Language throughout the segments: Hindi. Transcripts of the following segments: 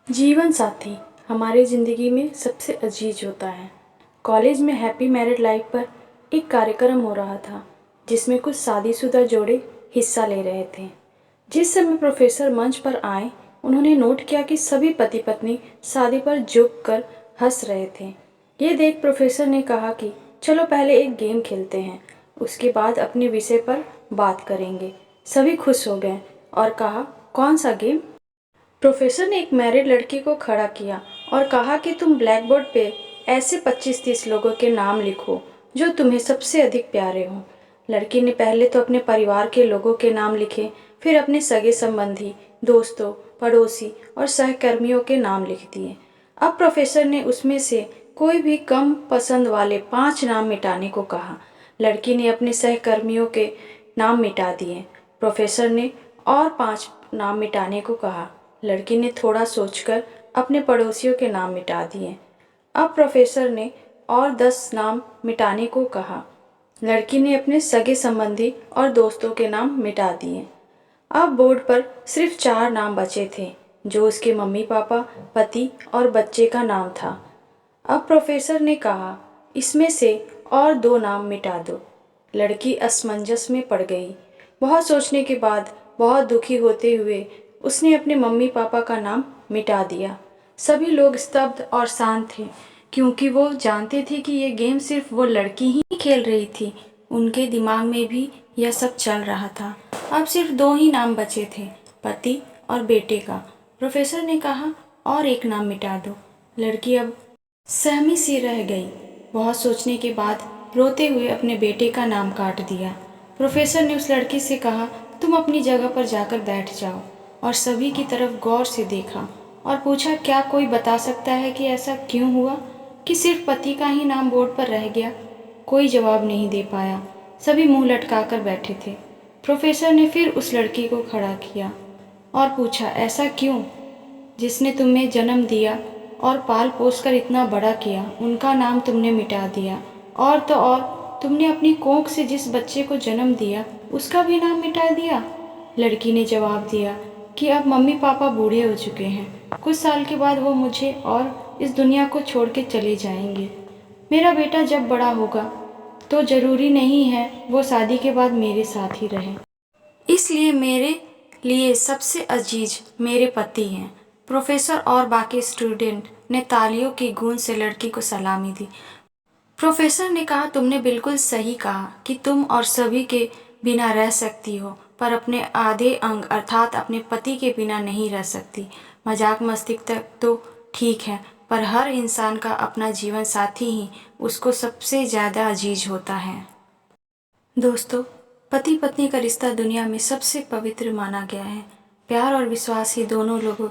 जीवन साथी हमारी ज़िंदगी में सबसे अजीज होता है। कॉलेज में हैप्पी मैरिड लाइफ पर एक कार्यक्रम हो रहा था जिसमें कुछ शादीशुदा जोड़े हिस्सा ले रहे थे। जिस समय प्रोफेसर मंच पर आए, उन्होंने नोट किया कि सभी पति पत्नी शादी पर झुक कर हंस रहे थे। ये देख प्रोफेसर ने कहा कि चलो पहले एक गेम खेलते हैं, उसके बाद अपने विषय पर बात करेंगे। सभी खुश हो गए और कहा, कौन सा गेम? प्रोफेसर ने एक मैरिड लड़की को खड़ा किया और कहा कि तुम ब्लैक बोर्ड पे ऐसे 25-30 लोगों के नाम लिखो जो तुम्हें सबसे अधिक प्यारे हों। लड़की ने पहले तो अपने परिवार के लोगों के नाम लिखे, फिर अपने सगे संबंधी, दोस्तों, पड़ोसी और सहकर्मियों के नाम लिख दिए। अब प्रोफेसर ने उसमें से कोई भी कम पसंद वाले 5 नाम मिटाने को कहा। लड़की ने अपने सहकर्मियों के नाम मिटा दिए। प्रोफेसर ने और 5 नाम मिटाने को कहा। लड़की ने थोड़ा सोचकर अपने पड़ोसियों के नाम मिटा दिए। अब प्रोफेसर ने और 10 नाम मिटाने को कहा। लड़की ने अपने सगे संबंधी और दोस्तों के नाम मिटा दिए। अब बोर्ड पर सिर्फ 4 नाम बचे थे, जो उसके मम्मी पापा, पति और बच्चे का नाम था। अब प्रोफेसर ने कहा, इसमें से और 2 नाम मिटा दो। लड़की असमंजस में पड़ गई। बहुत सोचने के बाद, बहुत दुखी होते हुए उसने अपने मम्मी पापा का नाम मिटा दिया। सभी लोग स्तब्ध और शांत थे, क्योंकि वो जानते थे कि ये गेम सिर्फ वो लड़की ही खेल रही थी। उनके दिमाग में भी यह सब चल रहा था। अब सिर्फ 2 ही नाम बचे थे, पति और बेटे का। प्रोफेसर ने कहा, और एक नाम मिटा दो। लड़की अब सहमी सी रह गई। बहुत सोचने के बाद रोते हुए अपने बेटे का नाम काट दिया। प्रोफेसर ने उस लड़की से कहा, तुम अपनी जगह पर जाकर बैठ जाओ, और सभी की तरफ गौर से देखा और पूछा, क्या कोई बता सकता है कि ऐसा क्यों हुआ कि सिर्फ पति का ही नाम बोर्ड पर रह गया? कोई जवाब नहीं दे पाया। सभी मुंह लटकाकर बैठे थे। प्रोफेसर ने फिर उस लड़की को खड़ा किया और पूछा, ऐसा क्यों? जिसने तुम्हें जन्म दिया और पाल पोस कर इतना बड़ा किया, उनका नाम तुमने मिटा दिया। और तो और तुमने अपनी कोख से जिस बच्चे को जन्म दिया, उसका भी नाम मिटा दिया। लड़की ने जवाब दिया कि अब मम्मी पापा बूढ़े हो चुके हैं। कुछ साल के बाद वो मुझे और इस दुनिया को छोड़ के चले जाएंगे। मेरा बेटा जब बड़ा होगा तो ज़रूरी नहीं है वो शादी के बाद मेरे साथ ही रहे। इसलिए मेरे लिए सबसे अजीज मेरे पति हैं। प्रोफेसर और बाकी स्टूडेंट ने तालियों की गूंज से लड़की को सलामी दी। प्रोफेसर ने कहा, तुमने बिल्कुल सही कहा कि तुम और सभी के बिना रह सकती हो, पर अपने आधे अंग अर्थात अपने पति के बिना नहीं रह सकती। मजाक मस्ती तक तो ठीक है, पर हर इंसान का अपना जीवन साथी ही उसको सबसे ज़्यादा अजीज होता है। दोस्तों, पति पत्नी का रिश्ता दुनिया में सबसे पवित्र माना गया है। प्यार और विश्वास ही दोनों लोगों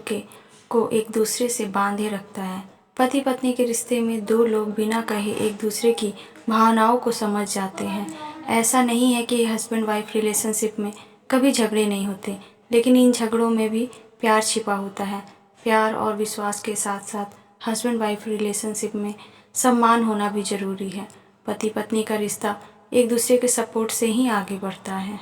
को एक दूसरे से बांधे रखता है। पति पत्नी के रिश्ते में 2 लोग बिना कहे एक दूसरे की भावनाओं को समझ जाते हैं। ऐसा नहीं है कि हस्बैंड वाइफ रिलेशनशिप में कभी झगड़े नहीं होते, लेकिन इन झगड़ों में भी प्यार छिपा होता है। प्यार और विश्वास के साथ साथ हस्बैंड वाइफ रिलेशनशिप में सम्मान होना भी ज़रूरी है। पति पत्नी का रिश्ता एक दूसरे के सपोर्ट से ही आगे बढ़ता है।